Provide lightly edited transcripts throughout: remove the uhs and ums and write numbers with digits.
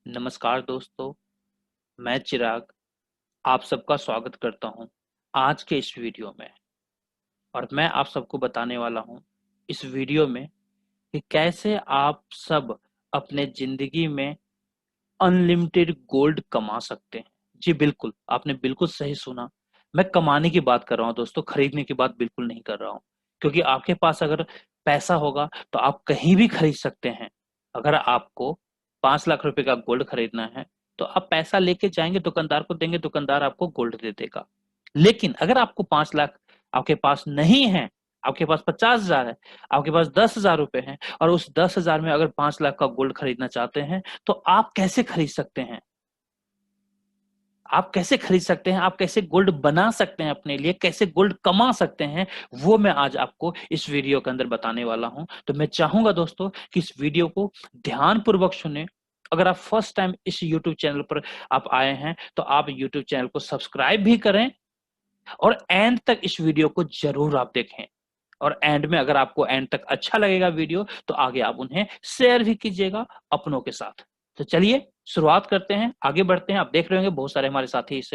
नमस्कार दोस्तों, मैं चिराग आप सबका स्वागत करता हूं आज के इस वीडियो में। और मैं आप सबको बताने वाला हूं इस वीडियो में कि कैसे आप सब अपने जिंदगी में अनलिमिटेड गोल्ड कमा सकते हैं। जी बिल्कुल, आपने बिल्कुल सही सुना। मैं कमाने की बात कर रहा हूं दोस्तों, खरीदने की बात बिल्कुल नहीं कर रहा हूं। क्योंकि आपके पास अगर पैसा होगा तो आप कहीं भी खरीद सकते हैं। अगर आपको 5 लाख रुपए का गोल्ड खरीदना है तो आप पैसा लेके जाएंगे, दुकानदार को देंगे, दुकानदार आपको गोल्ड दे देगा। लेकिन अगर आपको 5 लाख आपके पास नहीं है, आपके पास 50,000 है, आपके पास 10,000 रुपए हैं, और उस 10,000 में अगर 5 लाख का गोल्ड खरीदना चाहते हैं तो आप कैसे खरीद सकते हैं? आप कैसे खरीद सकते हैं? आप कैसे गोल्ड बना सकते हैं अपने लिए? कैसे गोल्ड कमा सकते हैं? वो मैं आज आपको इस वीडियो के अंदर बताने वाला हूं। तो मैं चाहूंगा दोस्तों कि इस वीडियो को ध्यानपूर्वक सुने। अगर आप फर्स्ट टाइम इस यूट्यूब चैनल पर आप आए हैं तो आप यूट्यूब चैनल को सब्सक्राइब भी करें और एंड तक इस वीडियो को जरूर आप देखें। और एंड में अगर आपको एंड तक अच्छा लगेगा वीडियो तो आगे आप उन्हें शेयर भी कीजिएगा अपनों के साथ। तो चलिए शुरुआत करते हैं, आगे बढ़ते हैं। आप देख रहे होंगे बहुत सारे हमारे साथी इस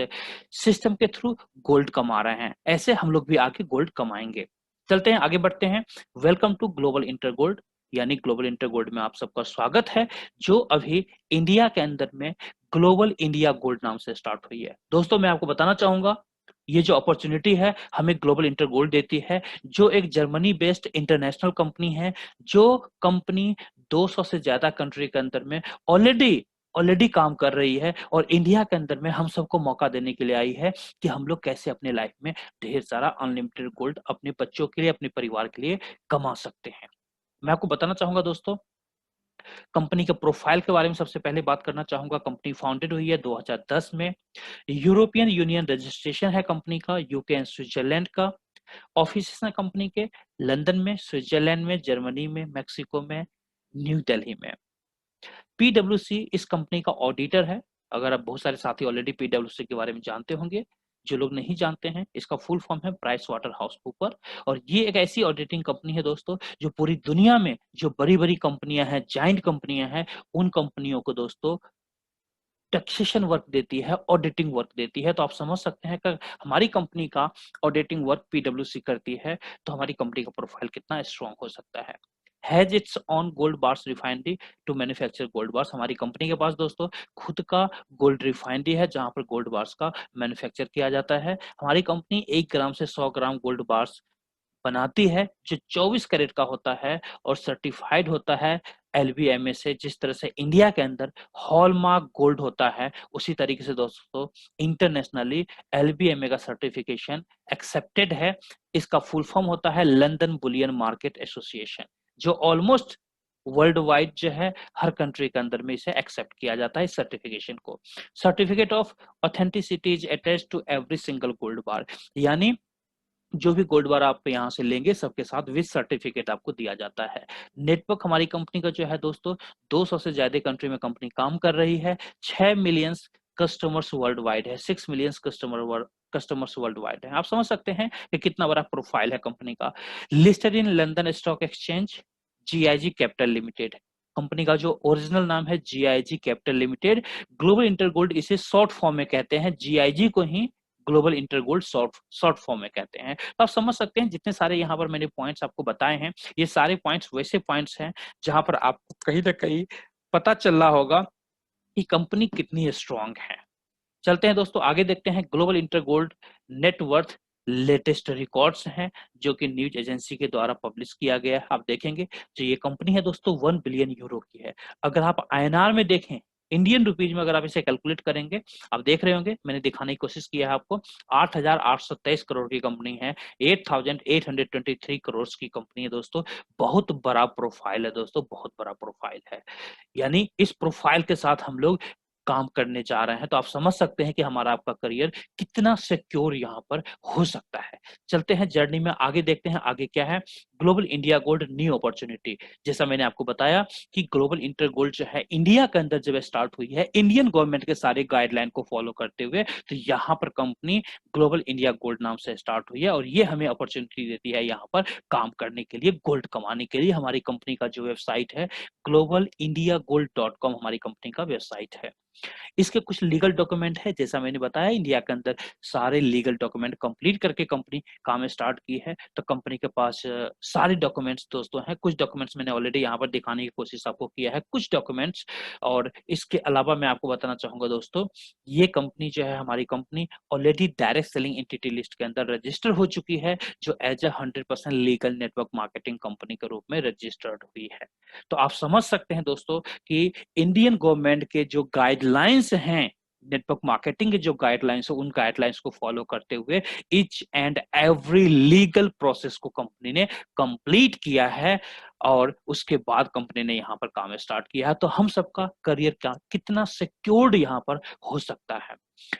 सिस्टम के थ्रू गोल्ड कमा रहे हैं। ऐसे हम लोग भी आगे गोल्ड कमाएंगे। चलते हैं, आगे बढ़ते हैं। Welcome to Global inter Gold, यानी ग्लोबल इंटर गोल्ड में आप सबका स्वागत है, जो अभी इंडिया के अंदर में ग्लोबल इंडिया गोल्ड नाम से स्टार्ट हुई है। दोस्तों मैं आपको बताना चाहूंगा, ये जो अपॉर्चुनिटी है हमें ग्लोबल इंटर गोल्ड देती है, जो एक जर्मनी बेस्ड इंटरनेशनल कंपनी है। जो कंपनी 200 से ज्यादा कंट्री के अंदर में ऑलरेडी ऑलरेडी काम कर रही है, और इंडिया के अंदर में हम सबको मौका देने के लिए आई है कि हम लोग कैसे अपने लाइफ में ढेर सारा अनलिमिटेड गोल्ड अपने बच्चों के लिए, अपने परिवार के लिए कमा सकते हैं। मैं आपको बताना चाहूंगा दोस्तों, कंपनी के प्रोफाइल के बारे में सबसे पहले बात करना चाहूंगा। कंपनी फाउंडेड हुई है 2010 में। यूरोपियन यूनियन रजिस्ट्रेशन है कंपनी का, यूके एंड स्विट्जरलैंड का। ऑफिस है कंपनी के लंदन में, स्विट्जरलैंड में, जर्मनी में, मेक्सिको में, न्यू दिल्ली में। पीडब्ल्यूसी इस कंपनी का ऑडिटर है। अगर आप बहुत सारे साथी ऑलरेडी पीडब्ल्यूसी के बारे में जानते होंगे, जो लोग नहीं जानते हैं इसका फुल फॉर्म है प्राइस वाटर हाउस कूपर। और ये एक ऐसी ऑडिटिंग कंपनी है दोस्तों, जो पूरी दुनिया में जो बड़ी बड़ी कंपनियां हैं, जाइंट कंपनियां हैं, उन कंपनियों को दोस्तों टैक्सेशन वर्क देती है, ऑडिटिंग वर्क देती है। तो आप समझ सकते हैं कि हमारी कंपनी का ऑडिटिंग वर्क पीडब्ल्यूसी करती है, तो हमारी कंपनी का प्रोफाइल कितना स्ट्रांग हो सकता है। Has its own gold bars refinery to manufacture gold bars. हमारी कंपनी के पास दोस्तों खुद का गोल्ड रिफाइनरी है, जहां पर गोल्ड बार्स का मैन्युफैक्चर किया जाता है। हमारी कंपनी 1 ग्राम से 100 ग्राम गोल्ड बार्स बनाती है, जो 24 कैरेट का होता है और सर्टिफाइड होता है एलबीएमए से। जिस तरह से इंडिया के अंदर हॉलमार्क गोल्ड होता है, उसी तरीके से दोस्तों इंटरनेशनली एलबीएमए का सर्टिफिकेशन एक्सेप्टेड है। इसका फुल फॉर्म होता है लंदन बुलियन मार्केट एसोसिएशन, जो ऑलमोस्ट वर्ल्ड वाइड जो है हर कंट्री के अंदर में इसे एक्सेप्ट किया जाता है इस सर्टिफिकेशन को। Certificate of authenticity is attached to every single gold bar, यानी जो भी गोल्ड बार आप यहाँ से लेंगे सबके साथ विद सर्टिफिकेट आपको दिया जाता है। नेटवर्क हमारी कंपनी का जो है दोस्तों, 200 से ज्यादा कंट्री में कंपनी काम कर रही है। 6 मिलियन कस्टमर्स वर्ल्ड वाइड है, 6 मिलियन कस्टमर्स वर्ल्ड वाइड है। आप समझ सकते हैं कि कितना बड़ा प्रोफाइल है कंपनी का। Listed in London stock exchange, GIG capital limited. Company का जो ओरिजिनल नाम है GIG capital limited. Global inter gold इसे शॉर्ट फॉर्म में कहते हैं, जीआईजी को ही global inter gold short form में कहते हैं। तो आप समझ सकते हैं जितने सारे यहाँ पर मैंने पॉइंट्स आपको बताए हैं, ये सारे पॉइंट्स वैसे पॉइंट्स हैं जहां पर आपको कहीं ना कहीं पता चल रहा होगा कि कंपनी कितनी स्ट्रांग है। चलते हैं दोस्तों, आगे देखते हैं। Global inter gold net worth latest records हैं, जो कि न्यूज एजेंसी के द्वारा पब्लिश किया गया है। आप देखेंगे जो ये कंपनी है दोस्तों 1 बिलियन यूरो की है। अगर आप आईएनआर में देखें, इंडियन रुपीज में अगर आप इसे कैलकुलेट करेंगे, आप देख रहे होंगे मैंने दिखाने की कोशिश किया है आपको, 8,823 करोड़ की कंपनी है, 8,823 करोड़ की कंपनी है दोस्तों। बहुत बड़ा प्रोफाइल है दोस्तों, बहुत बड़ा प्रोफाइल है। यानी इस प्रोफाइल के साथ हम लोग काम करने जा रहे हैं, तो आप समझ सकते हैं कि हमारा आपका करियर कितना सिक्योर यहाँ पर हो सकता है। चलते हैं जर्नी में आगे, देखते हैं आगे क्या है। Global India gold new opportunity, जैसा मैंने आपको बताया कि ग्लोबल इंटर गोल्ड जो है इंडिया के अंदर जब स्टार्ट हुई है, इंडियन गवर्नमेंट के सारे गाइडलाइन को फॉलो करते हुए, तो यहाँ पर कंपनी ग्लोबल इंडिया गोल्ड नाम से स्टार्ट हुई है और ये हमें अपॉर्चुनिटी देती है यहाँ पर काम करने के लिए, गोल्ड कमाने के लिए। हमारी कंपनी का जो वेबसाइट है globalindiagold.com हमारी कंपनी का वेबसाइट है। इसके कुछ लीगल डॉक्यूमेंट है, जैसा मैंने बताया इंडिया के अंदर सारे लीगल डॉक्यूमेंट कंप्लीट करके कंपनी काम स्टार्ट की है। तो कंपनी के पास सारे डॉक्यूमेंट्स दोस्तों हैं। कुछ डॉक्यूमेंट्स मैंने ऑलरेडी यहाँ पर दिखाने की कोशिश आपको किया है, कुछ डॉक्यूमेंट्स। और इसके अलावा मैं आपको बताना चाहूंगा दोस्तों, ये कंपनी जो है हमारी company already direct selling entity list के अंदर रजिस्टर हो चुकी है, जो as a 100% legal network marketing company के रूप में रजिस्टर्ड हुई है। तो आप समझ सकते हैं दोस्तों कि इंडियन गवर्नमेंट के जो गाइडलाइंस हैं नेटवर्क मार्केटिंग के, जो गाइडलाइंस है उन गाइडलाइंस को फॉलो करते हुए each and every legal process को कंपनी ने कंप्लीट किया है और उसके बाद कंपनी ने यहाँ पर काम स्टार्ट किया है। तो हम सबका करियर का कितना सिक्योर्ड यहाँ पर हो सकता है।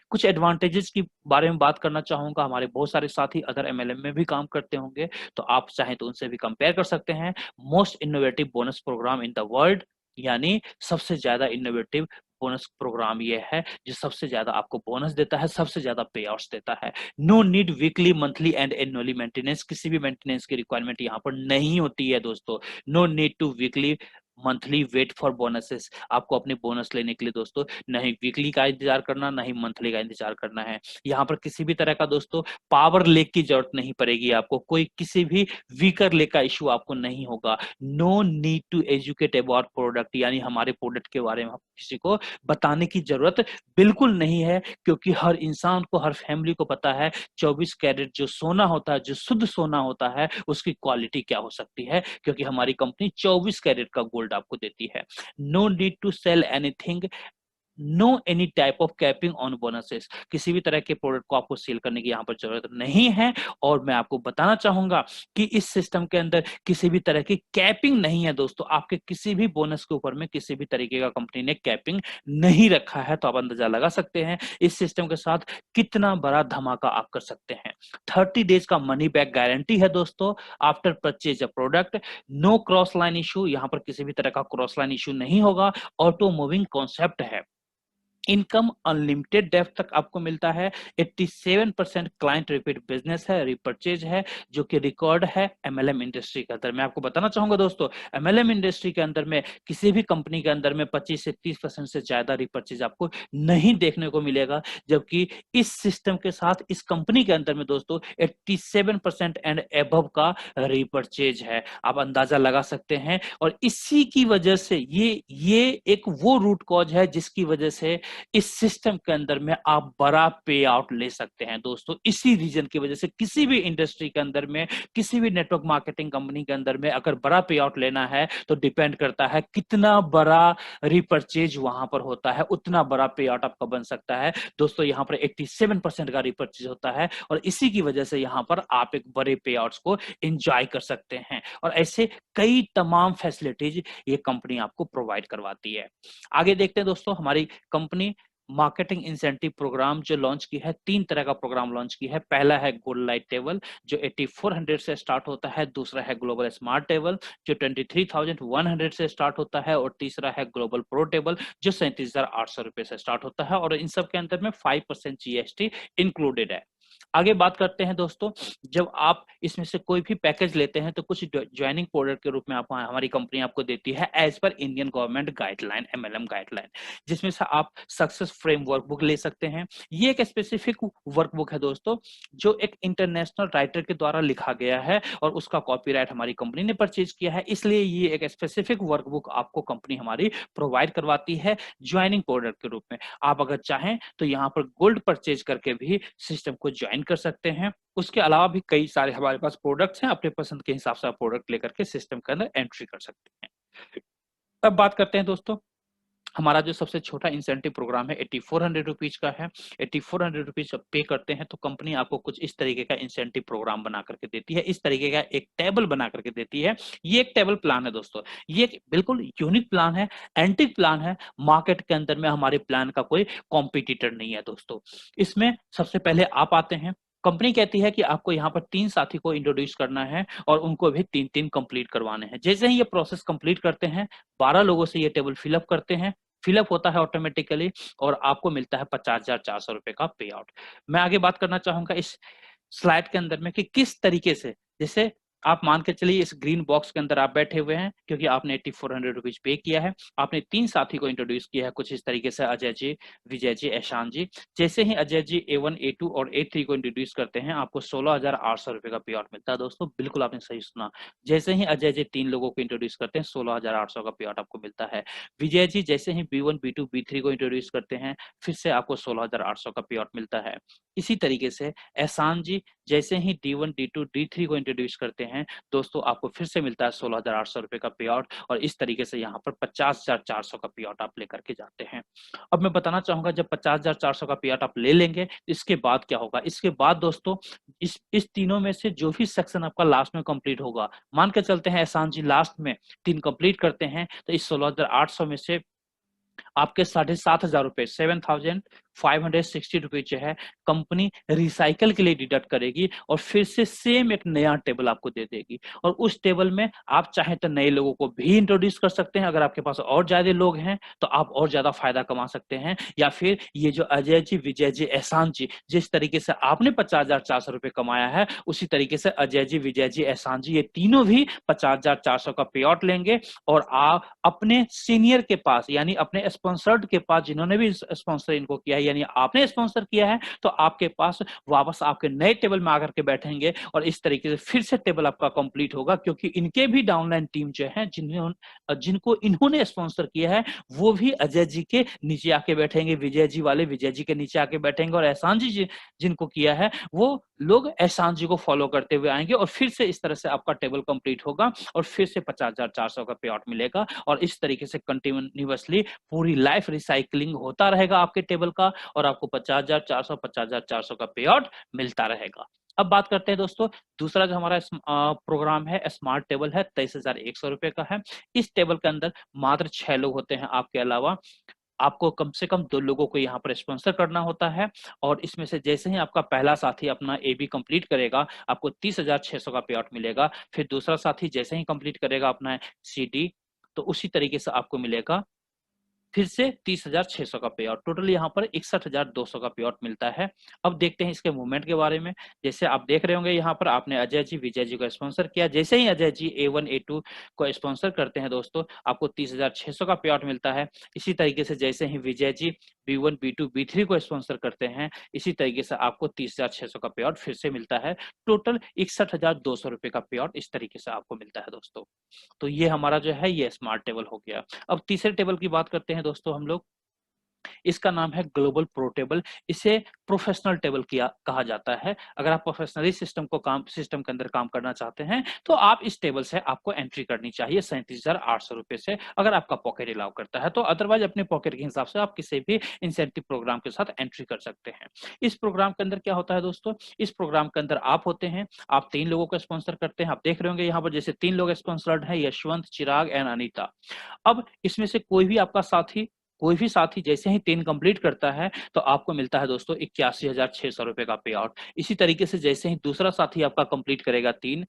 कुछ एडवांटेजेस की बारे में बात करना चाहूंगा। हमारे बहुत सारे साथी अदर एमएलएम में भी काम करते होंगे, तो आप चाहें तो उनसे भी कंपेयर कर सकते हैं। Most innovative bonus program in the world, यानी सबसे ज्यादा इनोवेटिव बोनस प्रोग्राम ये है जो सबसे ज्यादा आपको बोनस देता है, सबसे ज्यादा पे आउट्स देता है। No need weekly, monthly and annually maintenance, किसी भी मेंटेनेंस की रिक्वायरमेंट यहाँ पर नहीं होती है दोस्तों। No need to weekly monthly wait for bonuses, आपको अपने बोनस लेने के लिए दोस्तों नहीं वीकली का इंतजार करना, नहीं मंथली का इंतजार करना है। यहाँ पर किसी भी तरह का दोस्तों पावर लेक की जरूरत नहीं पड़ेगी आपको, कोई किसी भी वीकर लेक का इश्यू आपको नहीं होगा। No need to educate about product, यानी हमारे प्रोडक्ट के बारे में किसी को बताने की जरूरत बिल्कुल नहीं है, क्योंकि हर इंसान को, हर फैमिली को पता है 24 कैरेट जो सोना होता है, जो शुद्ध सोना होता है, उसकी क्वालिटी क्या हो सकती है, क्योंकि हमारी कंपनी 24 कैरेट का गोल्ड आपको देती है। No need to sell anything, no any type of capping on bonuses, किसी भी तरह के प्रोडक्ट को आपको सेल करने की यहाँ पर जरूरत नहीं है। और मैं आपको बताना चाहूंगा कि इस सिस्टम के अंदर किसी भी तरह की कैपिंग नहीं है दोस्तों। आपके किसी भी बोनस के ऊपर में किसी भी तरीके का कंपनी ने कैपिंग नहीं रखा है। तो आप अंदाजा लगा सकते हैं इस सिस्टम के साथ कितना बड़ा धमाका आप कर सकते हैं। 30 डेज का मनी बैक गारंटी है दोस्तों after purchase a product. No cross line issue, यहाँ पर किसी भी तरह का क्रॉस लाइन इशू नहीं होगा। ऑटो मूविंग कॉन्सेप्ट है। इनकम अनलिमिटेड डेप्थ तक आपको मिलता है। 87% क्लाइंट रिपीट बिजनेस है, रिपर्चेज है, जो कि रिकॉर्ड है एमएलएम इंडस्ट्री के अंदर। मैं आपको बताना चाहूंगा दोस्तों, एमएलएम इंडस्ट्री के अंदर में किसी भी कंपनी के अंदर में 25 से 30% से ज्यादा रिपर्चेज आपको नहीं देखने को मिलेगा, जबकि इस सिस्टम के साथ इस कंपनी के अंदर में दोस्तों 87% एंड एबव का रिपर्चेज है। आप अंदाजा लगा सकते हैं। और इसी की वजह से ये एक वो रूट कॉज है जिसकी वजह से इस सिस्टम के अंदर में आप बड़ा पे आउट ले सकते हैं दोस्तों। इसी रीजन की वजह से किसी भी इंडस्ट्री के अंदर में, किसी भी नेटवर्क मार्केटिंग कंपनी के अंदर में अगर बड़ा पे आउट लेना है तो डिपेंड करता है कितना बड़ा रिपर्चेज वहां पर होता है, उतना बड़ा पे आउट आपका बन सकता है दोस्तों। यहाँ पर 87% का रिपर्चेज होता है और इसी की वजह से यहाँ पर आप एक बड़े पे आउट्स को एंजॉय कर सकते हैं। और ऐसे कई तमाम फैसिलिटीज ये कंपनी आपको प्रोवाइड करवाती है। आगे देखते हैं दोस्तों, हमारी कंपनी मार्केटिंग इंसेंटिव प्रोग्राम जो लॉन्च की है, 3 तरह का प्रोग्राम लॉन्च की है। पहला है गोल्ड लाइट टेबल जो 8400 से स्टार्ट होता है, दूसरा है ग्लोबल स्मार्ट टेबल जो 23,100 से स्टार्ट होता है, और तीसरा है ग्लोबल प्रो टेबल जो 37,800 रुपए से स्टार्ट होता है। और इन सब के अंदर में 5% जीएसटी इंक्लूडेड है। आगे बात करते हैं दोस्तों, जब आप इसमें से कोई भी पैकेज लेते हैं तो कुछ ज्वाइनिंग प्रोडक्ट के रूप में आप, हमारी कंपनी आपको देती है as per Indian government guideline, MLM guideline, जिसमें से आप सक्सेस फ्रेमवर्क बुक ले सकते हैं। ये एक स्पेसिफिक वर्कबुक है दोस्तों जो एक इंटरनेशनल राइटर के द्वारा लिखा गया है और उसका कॉपीराइट हमारी कंपनी ने परचेज किया है, इसलिए ये एक स्पेसिफिक वर्कबुक आपको कंपनी हमारी प्रोवाइड करवाती है ज्वाइनिंग प्रोडक्ट के रूप में। आप अगर चाहें तो यहाँ पर गोल्ड परचेज करके भी सिस्टम को ज्वाइन कर सकते हैं। उसके अलावा भी कई सारे हमारे पास प्रोडक्ट्स हैं, अपने पसंद के हिसाब से आप प्रोडक्ट लेकर के सिस्टम के अंदर एंट्री कर सकते हैं। अब बात करते हैं दोस्तों हमारा जो सबसे छोटा इंसेंटिव प्रोग्राम है 8400 रुपीज का है। 8400 रुपीज पे करते हैं तो कंपनी आपको कुछ इस तरीके का इंसेंटिव प्रोग्राम बना करके देती है, इस तरीके का एक टेबल बना करके देती है। ये एक टेबल प्लान है दोस्तों, ये एक बिल्कुल यूनिक प्लान है, एंटीक प्लान है। मार्केट के अंदर में हमारे प्लान का कोई कॉम्पिटिटर नहीं है दोस्तों। इसमें सबसे पहले आप आते हैं, कंपनी कहती है कि आपको यहाँ पर 3 साथी को इंट्रोड्यूस करना है और उनको भी 3-3 कंप्लीट करवाने हैं। जैसे ही ये प्रोसेस कंप्लीट करते हैं, 12 लोगों से ये टेबल फिलअप करते हैं, फिलअप होता है ऑटोमेटिकली और आपको मिलता है 50,400 रुपए का पे आउट। मैं आगे बात करना चाहूंगा इस स्लाइड के अंदर में कि किस तरीके से, जैसे आप मान के चलिए इस ग्रीन बॉक्स के अंदर आप बैठे हुए हैं क्योंकि आपने 8400 रुपीज पे किया है। आपने 3 साथी को इंट्रोड्यूस किया है कुछ इस तरीके से, अजय जी, विजय जी, एहसान जी। जैसे ही अजय जी A1, A2 और A3 को इंट्रोड्यूस करते हैं, आपको 16,800 रुपए का पे आउट मिलता है दोस्तों। बिल्कुल आपने सही सुना, जैसे ही अजय जी 3 लोगों को इंट्रोड्यूस करते हैं, 16,800 का पे आउट आपको मिलता है। विजय जी जैसे ही B1, B2, B3 को इंट्रोड्यूस करते हैं, फिर से आपको 16,800 का पे आउट मिलता है। इसी तरीके से एहसान जी जैसे ही D1, D2, D3 को इंट्रोड्यूस करते हैं दोस्तों, आपको फिर से मिलता है 16,800 रुपए का पे आउट और इस तरीके से यहाँ पर 50,400 का पे आउट आप लेकर के जाते हैं। अब मैं बताना चाहूंगा जब 50,400 का पे आउट आप ले लेंगे, इसके बाद क्या होगा? इसके बाद दोस्तों इस तीनों में से जो भी सेक्शन आपका लास्ट में कंप्लीट होगा, मान के चलते हैं एहसान जी लास्ट में 3 कंप्लीट करते हैं, तो इस 16,800 में से आपके 7,500 रुपए 7,560 रुपीज जो है कंपनी रिसाइकल के लिए डिडक्ट करेगी और फिर से सेम एक नया टेबल आपको दे देगी। और उस टेबल में आप चाहे तो नए लोगों को भी इंट्रोड्यूस कर सकते हैं, अगर आपके पास और ज्यादा लोग हैं तो आप और ज्यादा फायदा कमा सकते हैं। या फिर ये जो अजय जी, विजय जी, एहसान जी, जिस तरीके से आपने 50,400 रुपए कमाया है, उसी तरीके से अजय जी, विजय जी, एहसान जी, ये तीनों भी 50,400 का पे आउट लेंगे और आप अपने सीनियर के पास यानी अपने स्पॉन्सर्ड के पास, जिन्होंने भी स्पॉन्सर इनको किया है, यानी आपने स्पॉन्सर किया है, तो आपके पास वापस आपके नए टेबल में आकर के बैठेंगे और इस तरीके से फिर से टेबल आपका कंप्लीट होगा। क्योंकि इनके भी डाउनलाइन टीम जो है जिनको इन्होंने स्पॉन्सर किया है, वो भी अजय जी के नीचे आके बैठेंगे, विजय जी वाले विजय जी के नीचे आके बैठेंगे और एहसान जी जिनको किया है वो लोग एहसान जी को फॉलो करते हुए आएंगे और फिर से इस तरह से आपका टेबल कंप्लीट होगा और फिर से 50,400 का पे आउट मिलेगा और इस तरीके से कंटिन्यूअसली पूरी लाइफ रिसाइकलिंग होता रहेगा आपके टेबल का और आपको 50,400 का पे आउट मिलता रहेगा। अब बात करते हैं दोस्तों, दूसरा जो हमारा प्रोग्राम है स्मार्ट टेबल है, 23,100 रुपए का है। इस टेबल के अंदर मात्र 6 लोग होते हैं, आपके अलावा आपको कम से कम 2 लोगों को यहाँ पर स्पॉन्सर करना होता है और इसमें से जैसे ही आपका पहला साथी अपना AB कंप्लीट करेगा, आपको 30,600 का पे आउट मिलेगा। फिर दूसरा साथी जैसे ही कंप्लीट करेगा अपना CD, तो उसी तरीके से आपको मिलेगा फिर से 30,600 का पे आउट। टोटल यहाँ पर 61,200 का पे आउट मिलता है। अब देखते हैं इसके मूवमेंट के बारे में। जैसे आप देख रहे होंगे यहाँ पर आपने अजय जी, विजय जी को स्पॉन्सर किया। जैसे ही अजय जी A1, A2 को स्पॉन्सर करते हैं दोस्तों, आपको 30,600 का पे आउट मिलता है। इसी तरीके से जैसे ही Vijay ji B1, B2, B3 को स्पॉन्सर करते हैं, इसी तरीके से आपको 30,600 का पे आउट फिर से मिलता है। टोटल 61,200 रुपए का पे आउट इस तरीके से आपको मिलता है दोस्तों। तो ये हमारा जो है ये स्मार्ट टेबल हो गया। अब तीसरे टेबल की बात करते हैं दोस्तों हम लोग। इसका नाम है ग्लोबल प्रो टेबल। इसे प्रोफेशनल टेबल किया कहा जाता है। अगर आप प्रोफेशनली सिस्टम के अंदर काम करना चाहते हैं तो आप इस टेबल से आपको एंट्री करनी चाहिए 37,800 रुपए से, अगर आपका पॉकेट अलाउ करता है तो। अदरवाइज अपने पॉकेट के हिसाब से आप किसी भी इंसेंटिव प्रोग्राम के साथ एंट्री कर सकते हैं। इस प्रोग्राम के अंदर क्या होता है दोस्तों, इस प्रोग्राम के अंदर आप होते हैं, आप 3 लोगों को स्पॉन्सर करते हैं। आप देख रहे होंगे यहाँ पर जैसे 3 लोग स्पॉन्सर्ड है, यशवंत, चिराग एंड अनीता। अब इसमें से कोई भी साथी जैसे ही 3 कंप्लीट करता है तो आपको मिलता है दोस्तों 81,600 रुपए का पे आउट। इसी तरीके से जैसे ही दूसरा साथी आपका कंप्लीट करेगा 3,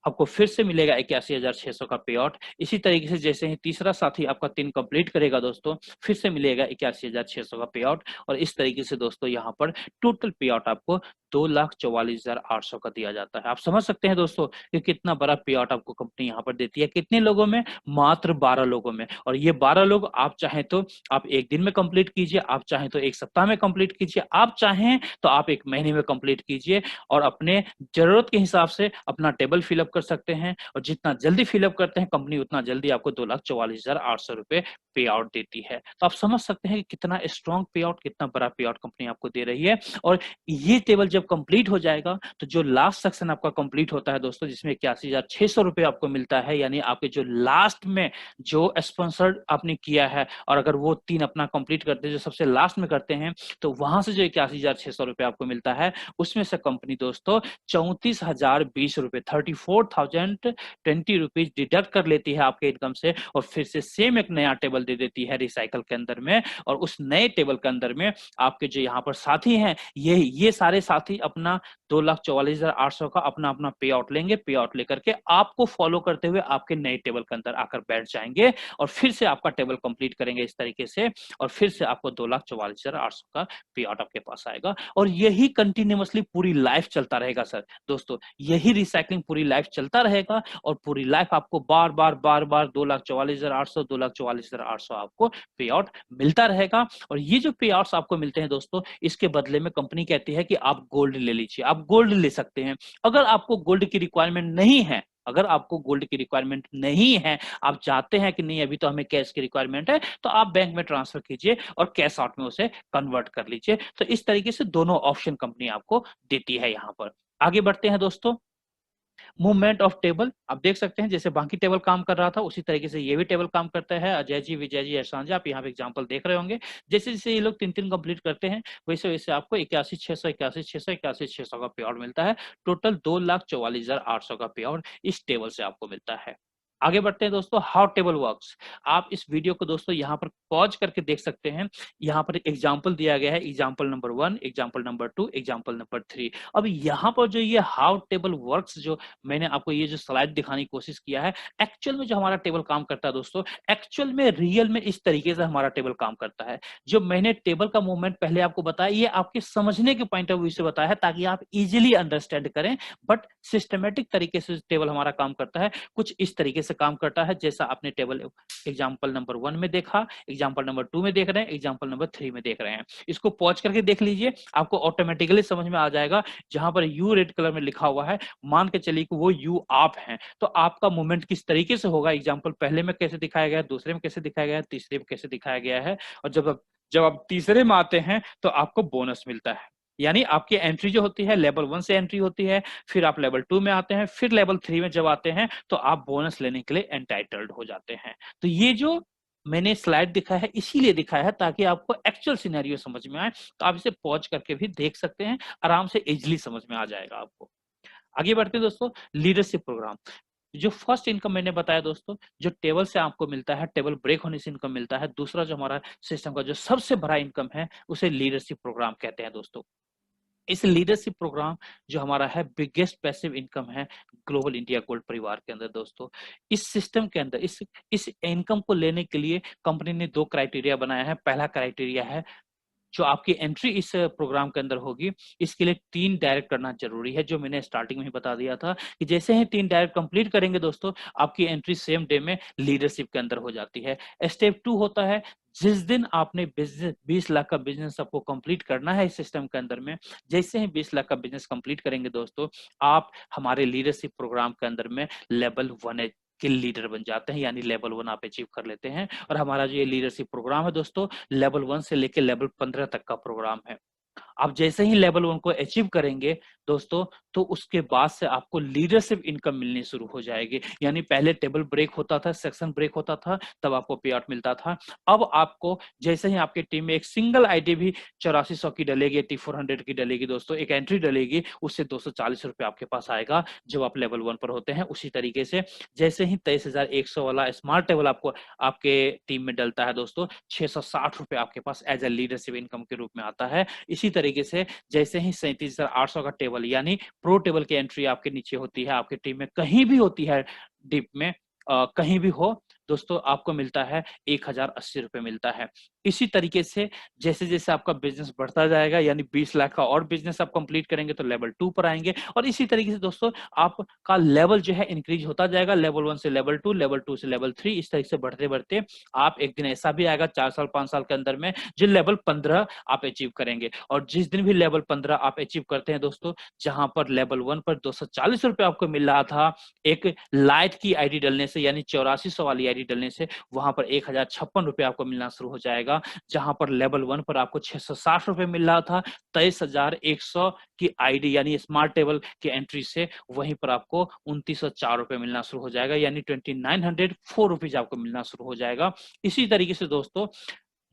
आपको फिर से मिलेगा 81,600 का पे आउट। इसी तरीके से जैसे ही तीसरा साथी आपका 3 कंप्लीट करेगा दोस्तों, फिर से मिलेगा 81,600 का पे आउट और इस तरीके से दोस्तों यहाँ पर टोटल पे आउट आपको 2,44,800 का दिया जाता है। आप समझ सकते हैं दोस्तों कि कितना बड़ा पे आउट आपको कंपनी यहाँ पर देती है। कितने लोगों में? मात्र 12 लोगों में। और ये 12 लोग आप चाहें तो आप 1 दिन में कंप्लीट कीजिए, आप चाहें तो 1 सप्ताह में कंप्लीट कीजिए, आप चाहें तो आप 1 महीने में कंप्लीट कीजिए और अपने जरूरत के हिसाब से अपना टेबल फिलअप कर सकते हैं, और जितना जल्दी फिलअप करते हैं कंपनी उतना जल्दी आपको 2,44,800 रुपए पे आउट देती है। तो आप समझ सकते हैं कि कितना स्ट्रॉन्ग पे आउट, कितना बड़ा पे आउट कंपनी आपको दे रही है। और ये टेबल जब कंप्लीट हो जाएगा तो जो लास्ट सेक्शन आपका कंप्लीट होता है दोस्तों, जिसमें 81,600 रुपए आपको मिलता है, यानी आपके जो लास्ट में जो स्पॉन्सर्ड आपने किया है, और अगर वो 3 अपना कंप्लीट करते हैं जो सबसे लास्ट में करते हैं, तो वहां से जो 81,600 रुपए आपको मिलता है, उसमें से कंपनी दोस्तों 34,020 रुपए 34,020 रुपीज डिडक्ट कर लेती है आपके इनकम से, और फिर से सेम एक नया टेबल दे देती है रिसाइकल के अंदर में। और उस नए टेबल के अंदर में आपके जो यहाँ पर साथी हैं, ये सारे साथी अपना 2,44,800 का अपना अपना पे आउट लेंगे। पे आउट लेकर के आपको फॉलो करते हुए आपके नए टेबल के अंदर आकर बैठ जाएंगे, और फिर से आपका टेबल कंप्लीट करेंगे इस तरीके से, और फिर से आपको 2,44,800 का पे आउट आपके पास आएगा। और यही कंटिन्यूअसली पूरी लाइफ चलता रहेगा सर दोस्तों, यही रिसाइकलिंग पूरी लाइफ चलता रहेगा, और पूरी लाइफ आपको बार बार 2,44,800 2,44,800 आपको पे आउट मिलता रहेगा। और ये जो पे आउट्स आपको मिलते हैं दोस्तों, इसके बदले में कंपनी कहती है कि आप गोल्ड ले लीजिए, आप गोल्ड ले सकते हैं। अगर आपको गोल्ड की रिक्वायरमेंट नहीं है, अगर आपको गोल्ड की रिक्वायरमेंट नहीं है, आप चाहते हैं कि नहीं अभी तो हमें कैश की रिक्वायरमेंट है, तो आप बैंक में ट्रांसफर कीजिए और कैश आउट में उसे कन्वर्ट कर लीजिए। तो इस तरीके से दोनों ऑप्शन कंपनी आपको देती है। यहाँ पर आगे बढ़ते हैं दोस्तों। मूवमेंट ऑफ टेबल आप देख सकते हैं, जैसे बाकी टेबल काम कर रहा था उसी तरीके से ये भी टेबल काम करता है। अजय जी, विजय जी, एहसान जी, आप यहाँ पे एग्जांपल देख रहे होंगे। जैसे जैसे ये लोग 3-3 कंप्लीट करते हैं, वैसे वैसे आपको 81,600 81,600 81,600 का पे आउट मिलता है। टोटल 2,44,800 का पे आउट इस टेबल से आपको मिलता है। आगे बढ़ते हैं दोस्तों, हाउ टेबल वर्क्स। आप इस वीडियो को दोस्तों यहाँ पर पॉज करके देख सकते हैं। यहाँ पर एग्जाम्पल दिया गया है, example number 1, example number 2, example number 3। अब यहाँ पर जो ये हाउ टेबल वर्क्स, जो मैंने आपको ये जो स्लाइड दिखाने की कोशिश किया है, एक्चुअल में जो हमारा टेबल काम करता है दोस्तों, एक्चुअल में रियल में इस तरीके से हमारा टेबल काम करता है। जो मैंने टेबल का मूवमेंट पहले आपको बताया, ये आपके समझने के पॉइंट ऑफ व्यू से बताया है ताकि आप इजीली अंडरस्टैंड करें, बट सिस्टमेटिक तरीके से टेबल हमारा काम करता है, कुछ इस तरीके से काम करता है जैसा आपने टेबल एग्जाम्पल नंबर 1 में देखा, एग्जाम्पल नंबर 2 में देख रहे हैं, एग्जाम्पल नंबर 3 में देख रहे हैं। इसको पॉज करके देख लीजिए, आपको ऑटोमेटिकली समझ में आ जाएगा। जहां पर यू रेड कलर में लिखा हुआ है, मान के चलिए कि वो यू आप हैं, तो आपका मूवमेंट किस तरीके से होगा, एग्जाम्पल पहले में कैसे दिखाया गया है, दूसरे में कैसे दिखाया गया है, तीसरे में कैसे दिखाया गया है। और जब आप तीसरे में आते हैं तो आपको बोनस मिलता है। यानी आपकी एंट्री जो होती है लेवल 1 से एंट्री होती है, फिर आप लेवल 2 में आते हैं, फिर लेवल 3 में जब आते हैं तो आप बोनस लेने के लिए एंटाइटल्ड हो जाते हैं। तो ये जो मैंने स्लाइड दिखाया है इसीलिए दिखाया है ताकि आपको एक्चुअल सिनेरियो समझ में आए। तो आप इसे पॉज करके भी देख सकते हैं, आराम से इजीली समझ में आ जाएगा आपको। आगे बढ़ते हैं दोस्तों, लीडरशिप प्रोग्राम। जो फर्स्ट इनकम मैंने बताया दोस्तों, जो टेबल से आपको मिलता है, टेबल ब्रेक होने से इनकम मिलता है। दूसरा जो हमारा सिस्टम का जो सबसे बड़ा इनकम है उसे लीडरशिप प्रोग्राम कहते हैं दोस्तों। इस लीडरशिप प्रोग्राम जो हमारा है बिगेस्ट पैसिव इनकम है ग्लोबल इंडिया गोल्ड परिवार के अंदर दोस्तों। इस सिस्टम के अंदर इस इनकम को लेने के लिए कंपनी ने 2 क्राइटेरिया बनाया है। पहला क्राइटेरिया है, जो आपकी एंट्री इस प्रोग्राम के अंदर होगी, इसके लिए 3 डायरेक्ट करना जरूरी है, जो मैंने स्टार्टिंग में ही बता दिया था कि जैसे ही 3 डायरेक्ट कंप्लीट करेंगे दोस्तों, आपकी एंट्री सेम डे में लीडरशिप के अंदर हो जाती है। स्टेप 2 होता है, जिस दिन आपने बिजनेस 20 लाख का बिजनेस आपको कंप्लीट करना है इस सिस्टम के अंदर में, जैसे ही 20 लाख का बिजनेस कंप्लीट करेंगे दोस्तों, आप हमारे लीडरशिप प्रोग्राम के अंदर में लेवल 1 के लीडर बन जाते हैं, यानी लेवल 1 आप अचीव कर लेते हैं। और हमारा जो ये लीडरशिप प्रोग्राम है दोस्तों, लेवल 1 से लेकर लेवल 15 तक का प्रोग्राम है। आप जैसे ही लेवल 1 को अचीव करेंगे दोस्तों, तो उसके बाद से आपको लीडरशिप इनकम मिलनी शुरू हो जाएगी। यानी पहले टेबल ब्रेक होता था, सेक्शन ब्रेक होता था, तब आपको पे आउट मिलता था। अब आपको जैसे ही आपके टीम में एक सिंगल आईडी भी 8400 की डलेगी, 8400 की डलेगी दोस्तों, एक एंट्री डलेगी, उससे 240 रुपए आपके पास आएगा जब आप लेवल 1 पर होते हैं। उसी तरीके से जैसे ही 23,100 वाला स्मार्ट टेबल आपको आपके टीम में डलता है दोस्तों, 660 रुपए आपके पास एज ए लीडरशिप इनकम के रूप में आता है। इसी तरीके से जैसे ही 37,800 का टेबल यानी प्रो टेबल की एंट्री आपके नीचे होती है, आपकी टीम में कहीं भी होती है, डिप में कहीं भी हो, दोस्तों आपको मिलता है 1080 रुपए मिलता है। इसी तरीके से जैसे जैसे आपका बिजनेस बढ़ता जाएगा, यानी 20 लाख का और बिजनेस आप कंप्लीट करेंगे तो लेवल 2 पर आएंगे, और इसी तरीके से दोस्तों आपका लेवल जो है इंक्रीज होता जाएगा, लेवल 1 से लेवल 2, लेवल 2 से लेवल 3, इस तरीके से बढ़ते बढ़ते आप एक दिन ऐसा भी आएगा 4 साल 5 साल के अंदर में जो लेवल 15 आप अचीव करेंगे। और जिस दिन भी लेवल 15 आप अचीव करते हैं दोस्तों, जहां पर लेवल 1 पर 240 रुपए आपको मिल रहा था एक लाइट की आईडी डालने से, यानी 8400 वाली आईडी डालने से, वहां पर 1056 रुपए आपको मिलना शुरू हो जाएगा। जहां पर लेवल 1 पर आपको 660 रुपए मिल रहा था 23,100 की आईडी यानी स्मार्ट टेबल की एंट्री से, वहीं पर आपको 2904 रुपए मिलना शुरू हो जाएगा, यानी 2904 रुपीज आपको मिलना शुरू हो जाएगा। इसी तरीके से दोस्तों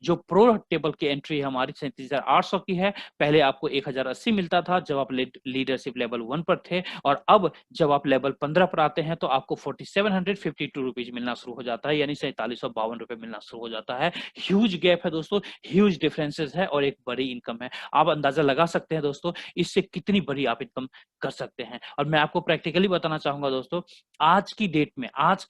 जो प्रो टेबल की एंट्री हमारी 37,800 की है, पहले आपको 1080 मिलता था जब आप लीडरशिप लेवल 1 पर थे, और अब जब आप लेवल 15 पर आते हैं तो आपको 4752 रुपीज मिलना शुरू हो जाता है, यानी 4752 रुपए मिलना शुरू हो जाता है। ह्यूज गैप है दोस्तों, ह्यूज डिफरेंसेस है और एक बड़ी इनकम है। आप अंदाजा लगा सकते हैं दोस्तों इससे कितनी बड़ी आप इनकम कर सकते हैं। और मैं आपको प्रैक्टिकली बताना चाहूंगा दोस्तों, आज की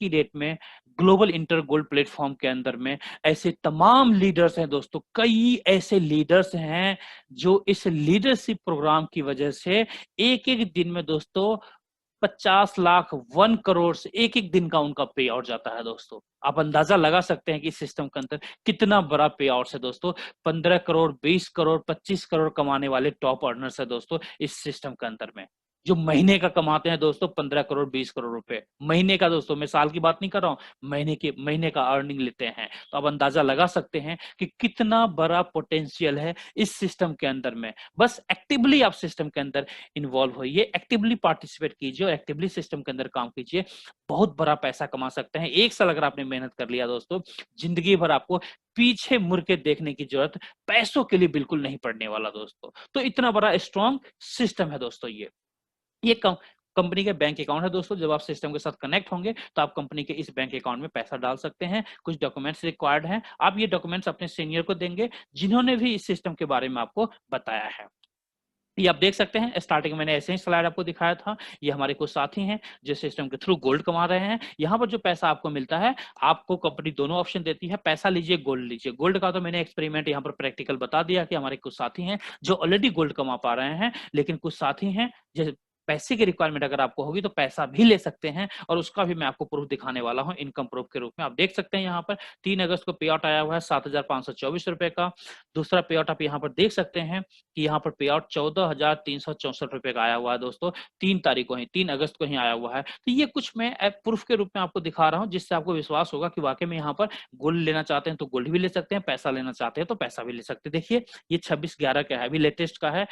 डेट में ग्लोबल इंटर गोल्ड प्लेटफॉर्म के अंदर में ऐसे तमाम लीडर्स हैं दोस्तों, कई ऐसे लीडर्स हैं जो इस लीडरशिप प्रोग्राम की वजह से एक एक दिन में दोस्तों 50 लाख 1 करोड़ से एक एक दिन का उनका पे आउट जाता है दोस्तों। आप अंदाजा लगा सकते हैं कि इस सिस्टम के अंदर कितना बड़ा पे आउट है दोस्तों। 15 करोड़ 20 करोड़ 25 करोड़ कमाने वाले टॉप अर्नर्स है दोस्तों इस सिस्टम के अंदर में, जो महीने का कमाते हैं दोस्तों 15 करोड़ 20 करोड़ रुपए महीने का दोस्तों। मैं साल की बात नहीं कर रहा हूं, महीने का अर्निंग लेते हैं। तो आप अंदाजा लगा सकते हैं कि कितना बड़ा पोटेंशियल है इस सिस्टम के अंदर में। बस एक्टिवली आप सिस्टम के अंदर इन्वॉल्व होइए, एक्टिवली पार्टिसिपेट कीजिए और एक्टिवली सिस्टम के अंदर काम कीजिए, बहुत बड़ा पैसा कमा सकते हैं। एक साल अगर आपने मेहनत कर लिया दोस्तों, जिंदगी भर आपको पीछे मुड़ के देखने की जरूरत पैसों के लिए बिल्कुल नहीं पड़ने वाला दोस्तों। तो इतना बड़ा स्ट्रॉन्ग सिस्टम है दोस्तों। ये कंपनी के बैंक अकाउंट है दोस्तों। जब आप सिस्टम के साथ कनेक्ट होंगे तो आप कंपनी के इस बैंक अकाउंट में पैसा डाल सकते हैं। कुछ डॉक्यूमेंट्स रिक्वायर्ड हैं, आप ये डॉक्यूमेंट्स अपने सीनियर को देंगे जिन्होंने भी इस सिस्टम के बारे में आपको बताया है। ये आप देख सकते हैं, स्टार्टिंग में मैंने ऐसे ही स्लाइड आपको दिखाया था। ये हमारे कुछ साथी हैं जो सिस्टम के थ्रू गोल्ड कमा रहे हैं। यहाँ पर जो पैसा आपको मिलता है, आपको कंपनी दोनों ऑप्शन देती है, पैसा लीजिए गोल्ड लीजिए। गोल्ड का तो मैंने एक्सपेरिमेंट यहाँ पर प्रैक्टिकल बता दिया कि हमारे कुछ साथी हैं जो ऑलरेडी गोल्ड कमा पा रहे हैं, लेकिन कुछ साथी हैं जैसे पैसे की रिक्वायरमेंट अगर आपको होगी तो पैसा भी ले सकते हैं, और उसका भी मैं आपको प्रूफ दिखाने वाला हूं इनकम प्रूफ के रूप में। आप देख सकते हैं यहाँ पर 3 अगस्त को पे आउट आया हुआ है 7,524 रुपए का। दूसरा पे आउट आप यहाँ पर देख सकते हैं कि यहाँ पर पे आउट 14,364 रुपए का आया हुआ है दोस्तों। 3 तारीख को ही, 3 अगस्त को ही आया हुआ है। तो ये कुछ मैं प्रूफ के रूप में आपको दिखा रहा हूँ, जिससे आपको विश्वास होगा कि वाकई में यहाँ पर गोल्ड लेना चाहते हैं तो गोल्ड भी ले सकते हैं, पैसा लेना चाहते हैं तो पैसा भी ले सकते हैं। देखिए ये 26/11 का है, अभी लेटेस्ट का है,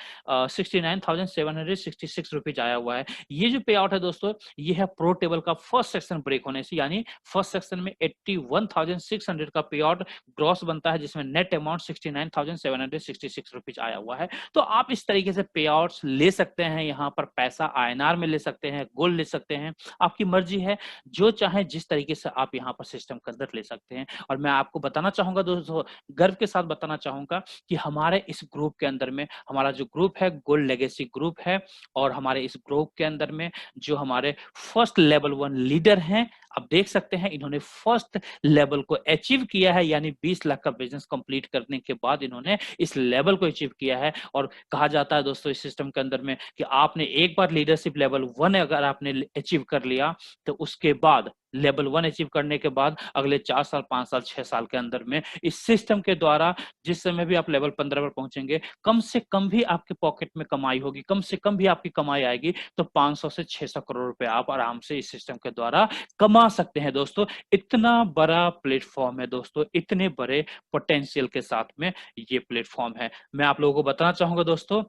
69,766 रुपीज आया हुआ है। ये जो पे आउट है दोस्तों, ये है प्रो टेबल का फर्स्ट सेक्शन ब्रेक होने से, यानी फर्स्ट सेक्शन में 81,600 का पे आउट ग्रॉस बनता है, जिसमें नेट अमाउंट 69,766 रुपीज आया हुआ है। तो आप इस तरीके से पे आउट्स ले सकते हैं। यहाँ पर पैसा INR में ले सकते हैं, गोल्ड ले सकते हैं, आपकी मर्जी है, जो चाहे जिस तरीके से आप यहाँ पर सिस्टम के अंदर ले सकते हैं। और मैं आपको बताना चाहूंगा दोस्तों, गर्व के साथ बताना चाहूंगा कि हमारे इस ग्रुप के अंदर में, हमारा जो ग्रुप है गोल्ड लेगेसी ग्रुप है, और हमारे इस ग्रुप के अंदर में जो हमारे फर्स्ट लेवल 1 लीडर हैं, आप देख सकते हैं इन्होंने फर्स्ट लेवल को अचीव किया है, यानी 20 लाख का बिजनेस कंप्लीट करने के बाद इन्होंने इस लेवल को अचीव किया है। और कहा जाता है दोस्तों इस सिस्टम के अंदर में कि आपने एक बार लीडरशिप लेवल 1 अगर आपने अचीव कर लिया, तो उसके बाद लेवल 1 अचीव करने के बाद अगले 4 साल 5 साल 6 साल के अंदर में इस सिस्टम के द्वारा जिस समय भी आप लेवल 15 पर पहुंचेंगे, कम से कम भी आपके पॉकेट में कमाई होगी, कम से कम भी आपकी कमाई आएगी तो 500 से 600 करोड़ रुपए आप आराम से इस सिस्टम के द्वारा कमा सकते हैं दोस्तों। इतना बड़ा प्लेटफॉर्म है दोस्तों, इतने बड़े पोटेंशियल के साथ में ये प्लेटफॉर्म है। मैं आप लोगों को बताना चाहूंगा दोस्तों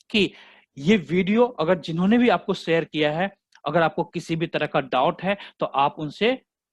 कि ये वीडियो अगर जिन्होंने भी आपको शेयर किया है, अगर आपको किसी भी तरह का डाउट है तो आप उनसे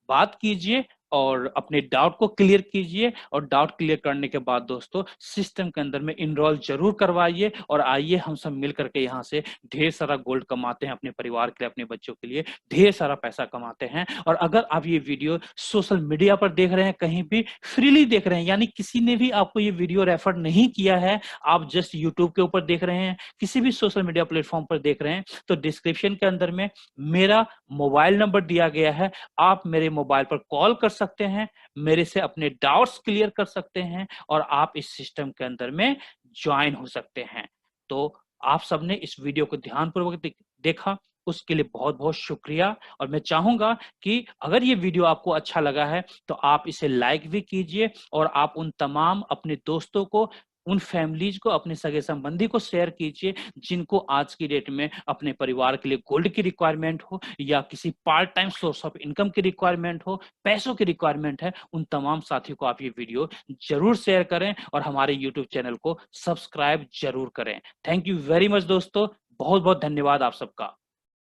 बात कीजिए और अपने डाउट को क्लियर कीजिए, और डाउट क्लियर करने के बाद दोस्तों सिस्टम के अंदर में इनरोल जरूर करवाइए, और आइए हम सब मिल करके यहाँ से ढेर सारा गोल्ड कमाते हैं, अपने परिवार के लिए, अपने बच्चों के लिए ढेर सारा पैसा कमाते हैं। और अगर आप ये वीडियो सोशल मीडिया पर देख रहे हैं, कहीं भी फ्रीली देख रहे हैं, यानी किसी ने भी आपको ये वीडियो रेफर नहीं किया है, आप जस्ट यूट्यूब के ऊपर देख रहे हैं, किसी भी सोशल मीडिया प्लेटफॉर्म पर देख रहे हैं, तो डिस्क्रिप्शन के अंदर में मेरा मोबाइल नंबर दिया गया है, आप मेरे मोबाइल पर कॉल कर सकते हैं, मेरे से अपने डाउट्स क्लियर कर सकते हैं, और आप इस सिस्टम के अंदर में ज्वाइन हो सकते हैं। तो आप सबने इस वीडियो को ध्यानपूर्वक देखा, उसके लिए बहुत बहुत शुक्रिया। और मैं चाहूंगा कि अगर ये वीडियो आपको अच्छा लगा है तो आप इसे लाइक भी कीजिए, और आप उन तमाम अपने दोस्तों को, उन फैमिलीज को, अपने सगे संबंधी को शेयर कीजिए जिनको आज की डेट में अपने परिवार के लिए गोल्ड की रिक्वायरमेंट हो, या किसी part time source of income की रिक्वायरमेंट हो, पैसों की रिक्वायरमेंट है। उन तमाम साथियों को आप ये वीडियो जरूर शेयर करें, और हमारे यूट्यूब चैनल को सब्सक्राइब जरूर करें। थैंक यू वेरी मच दोस्तों, बहुत बहुत धन्यवाद आप सबका।